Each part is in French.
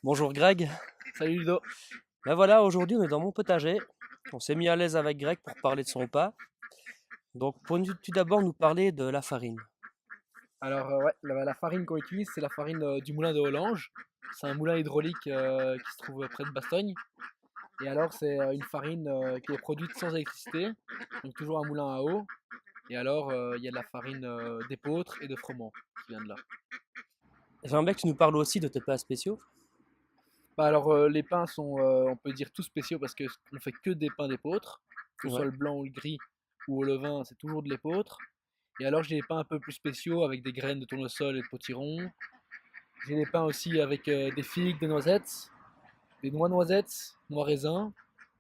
Bonjour Greg. Salut Ludo. Ben voilà, aujourd'hui on est dans mon potager. On s'est mis à l'aise avec Greg pour parler de son pas. Donc peux-tu d'abord nous parler de la farine? Alors ouais, la farine qu'on utilise, c'est la farine du moulin de Hollange. C'est un moulin hydraulique qui se trouve près de Bastogne. Et alors c'est une farine qui est produite sans électricité, donc toujours un moulin à eau. Et alors il y a de la farine d'épeautre et de froment qui vient de là. J'aimerais bien que tu nous parles aussi de tes plats spéciaux. Bah alors les pains sont, on peut dire, tous spéciaux parce qu'on fait que des pains d'épeautre, que ce soit Ouais. le blanc ou le gris ou au levain, c'est toujours de l'épeautre. Et alors j'ai des pains un peu plus spéciaux avec des graines de tournesol et de potiron. J'ai des pains aussi avec des figues, des noisettes, des noix noisettes, noix raisins.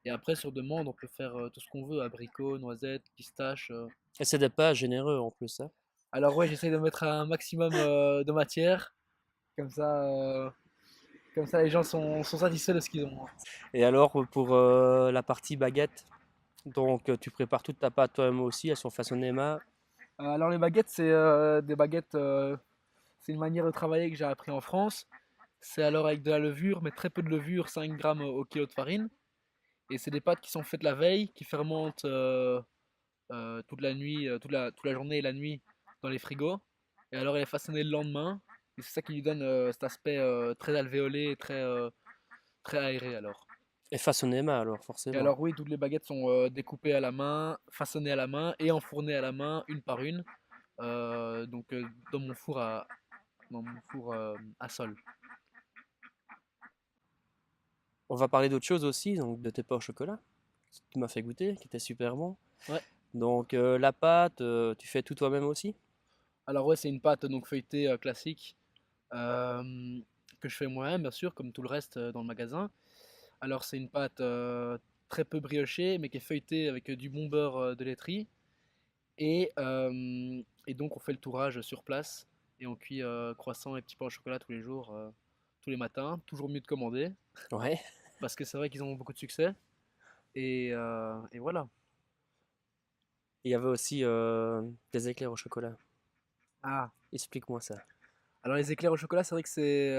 Et après, sur demande, on peut faire tout ce qu'on veut, abricots, noisettes, pistaches. Et c'est des plats généreux en plus, hein. Alors ouais, j'essaye de mettre un maximum de matière. Comme ça, euh, comme ça les gens sont satisfaits de ce qu'ils ont. Et alors pour la partie baguette, donc tu prépares toute ta pâte toi-même aussi, elles sont façonnées main. Alors les baguettes, c'est des baguettes, c'est une manière de travailler que j'ai appris en France. C'est alors avec de la levure, mais très peu de levure, 5 grammes au kilo de farine. Et c'est des pâtes qui sont faites la veille, qui fermentent toute la nuit, toute la journée et la nuit dans les frigos. Et alors elle est façonnée le lendemain. Et c'est ça qui lui donne cet aspect très alvéolé et très aéré alors. Et façonnées main alors Et forcément. alors oui, toutes les baguettes sont découpées à la main, façonnées à la main et enfournées à la main, une par une, donc dans mon four à sol. On va parler d'autre chose aussi, donc de tes pains au chocolat, que tu m'as fait goûter, qui était super bon. Ouais. Donc la pâte, tu fais tout toi-même aussi? Alors ouais, c'est une pâte donc feuilletée classique euh, que je fais moi-même, bien sûr, comme tout le reste dans le magasin. Alors c'est une pâte très peu briochée, mais qui est feuilletée avec du bon beurre de laiterie. Et donc on fait le tourage sur place et on cuit croissants et petits pains au chocolat tous les jours, tous les matins. Toujours mieux de commander, Ouais. parce que c'est vrai qu'ils ont beaucoup de succès. Et voilà. Il y avait aussi des éclairs au chocolat. Ah, Explique-moi ça. alors les éclairs au chocolat, c'est vrai que c'est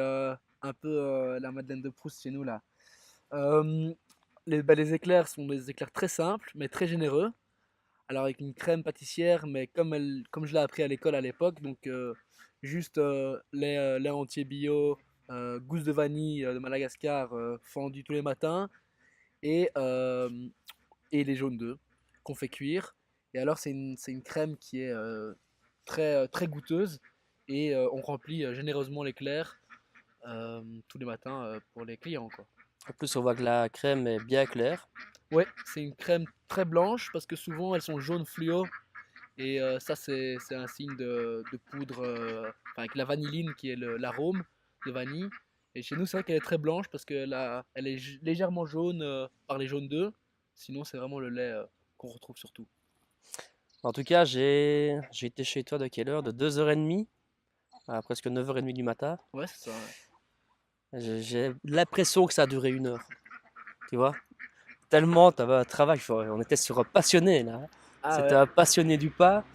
un peu la Madeleine de Proust chez nous là. Euh, les éclairs sont des éclairs très simples, mais très généreux. Alors avec une crème pâtissière, mais comme je l'ai appris à l'école à l'époque, donc juste lait entier bio, gousse de vanille de Madagascar fendu tous les matins, et, euh, et les jaunes d'œufs qu'on fait cuire. Et alors c'est une crème qui est très goûteuse, et on remplit généreusement l'éclair tous les matins pour les clients, quoi. En plus, on voit que la crème est bien claire. Ouais, c'est une crème très blanche parce que souvent elles sont jaunes fluo. Et ça, c'est un signe de poudre, enfin, avec la vanilline qui est l'arôme de vanille. Et chez nous, c'est vrai qu'elle est très blanche parce elle est légèrement jaune par les jaunes d'œufs. Sinon, c'est vraiment le lait qu'on retrouve surtout. En tout cas, j'ai été chez toi de quelle heure? De 2h30 à presque 9h30 du matin. Ouais, c'est ça. Ouais. J'ai l'impression que ça a duré 1 heure. Tu vois? Tellement tu avais un travail. On était sur un passionné là, hein. Ah C'était ouais. un passionné du pas.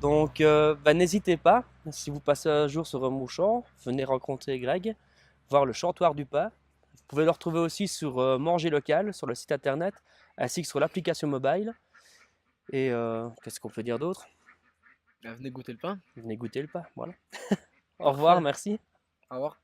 Donc, bah, n'hésitez pas, si vous passez un jour sur Mouchamp, venez rencontrer Greg, voir le chantoir du pas. Vous pouvez le retrouver aussi sur Manger Local, sur le site internet, ainsi que sur l'application mobile. Et qu'est-ce qu'on peut dire d'autre? Venez goûter le pain. Venez goûter le pas, voilà. Au revoir, Parfait. merci. Au revoir.